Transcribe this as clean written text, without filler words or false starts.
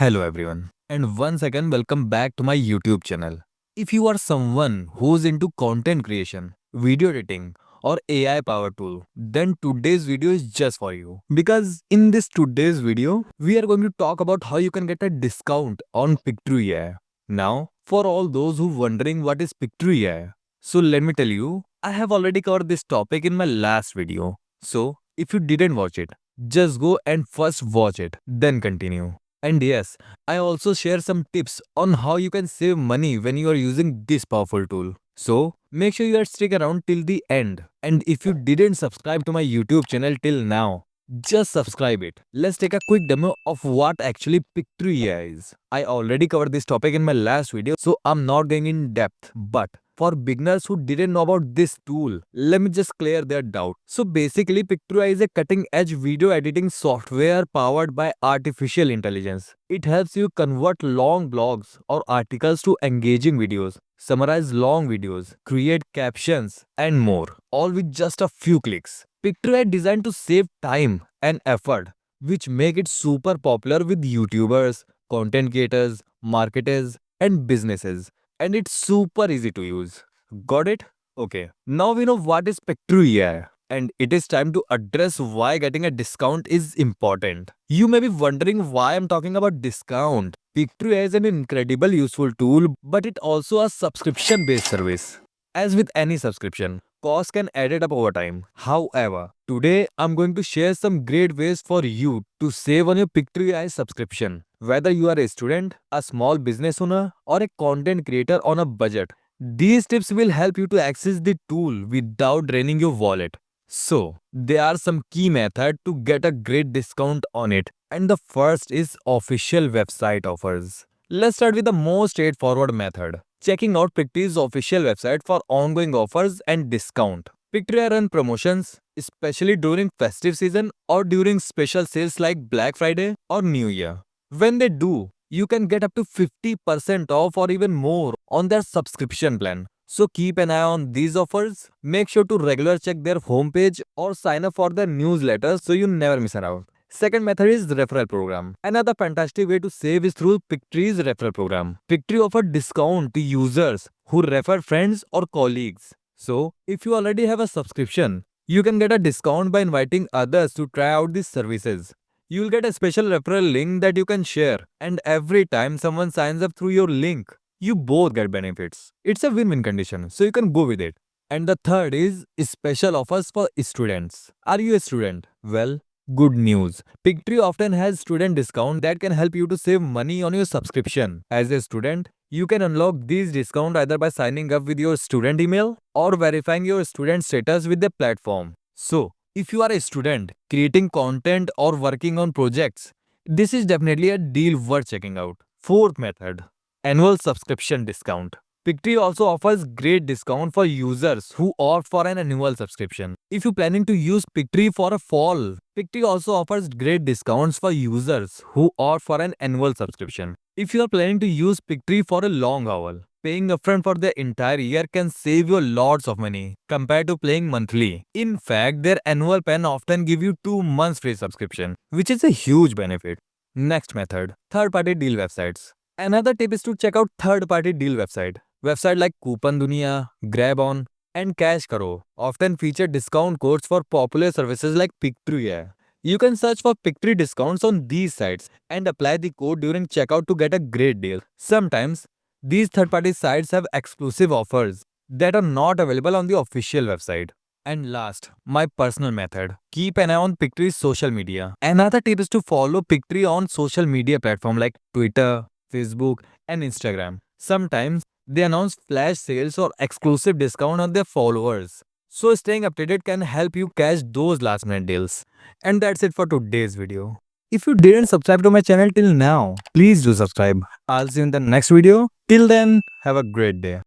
Hello everyone, and once again welcome back to my YouTube channel. If you are someone who's into content creation, video editing, or AI power tool, then today's video is just for you. Because in this today's video, we are going to talk about how you can get a discount on Pictory AI. Now, for all those who wondering what is Pictory AI, so let me tell you, I have already covered this topic in my last video. So, if you didn't watch it, just go and first watch it, then continue. And yes, I also share some tips on how you can save money when you are using this powerful tool. So, make sure you are stick around till the end. And if you didn't subscribe to my YouTube channel till now, just subscribe it. Let's take a quick demo of what actually Pictory AI is. I already covered this topic in my last video, so I'm not going in depth. But for beginners who didn't know about this tool, let me just clear their doubt. So basically, Pictory is a cutting-edge video editing software powered by artificial intelligence. It helps you convert long blogs or articles to engaging videos, summarize long videos, create captions, and more, all with just a few clicks. Pictory is designed to save time and effort, which make it super popular with YouTubers, content creators, marketers, and businesses, and it's super easy to use. Got it? Okay. Now we know what is Pictory AI, and it is time to address why getting a discount is important. You may be wondering why I'm talking about discount. Pictory AI is an incredible useful tool, but it also a subscription based service. As with any subscription, costs can add it up over time. However, today I'm going to share some great ways for you to save on your Pictory AI subscription. Whether you are a student, a small business owner, or a content creator on a budget, these tips will help you to access the tool without draining your wallet. So, there are some key methods to get a great discount on it. And the first is official website offers. Let's start with the most straightforward method. Checking out Pictory's official website for ongoing offers and discount. Pictory run promotions, especially during festive season or during special sales like Black Friday or New Year. When they do, you can get up to 50% off or even more on their subscription plan. So keep an eye on these offers. Make sure to regular check their homepage or sign up for their newsletter so you never miss out. Second method is referral program. Another fantastic way to save is through Pictory's referral program. Pictory offers discount to users who refer friends or colleagues. So if you already have a subscription, you can get a discount by inviting others to try out these services. You'll get a special referral link that you can share, and every time someone signs up through your link, you both get benefits. It's a win-win condition, so you can go with it. And the third is special offers for students. Are you a student? Well, good news. Pictory often has student discount that can help you to save money on your subscription. As a student, you can unlock these discounts either by signing up with your student email or verifying your student status with the platform. So, if you are a student creating content or working on projects, this is definitely a deal worth checking out. Fourth method, annual subscription discount. Pictory also offers great discount for users who opt for an annual subscription. If you're planning to use Pictory for a fall, Pictory also offers great discounts for users who opt for an annual subscription. If you are planning to use Pictory for a long haul, paying upfront for the entire year can save you lots of money compared to paying monthly. In fact, their annual plan often give you 2 months free subscription, which is a huge benefit. Next method, third-party deal websites. Another tip is to check out third-party deal website. Websites like Coupon Dunia, GrabOn, and Cash Karo often feature discount codes for popular services like Pictory. You can search for Pictory discounts on these sites and apply the code during checkout to get a great deal. Sometimes, these third-party sites have exclusive offers that are not available on the official website. And last, my personal method. Keep an eye on Pictory's social media. Another tip is to follow Pictory on social media platforms like Twitter, Facebook, and Instagram. Sometimes, they announce flash sales or exclusive discount on their followers. So staying updated can help you catch those last minute deals. And that's it for today's video. If you didn't subscribe to my channel till now, please do subscribe. I'll see you in the next video. Till then, have a great day.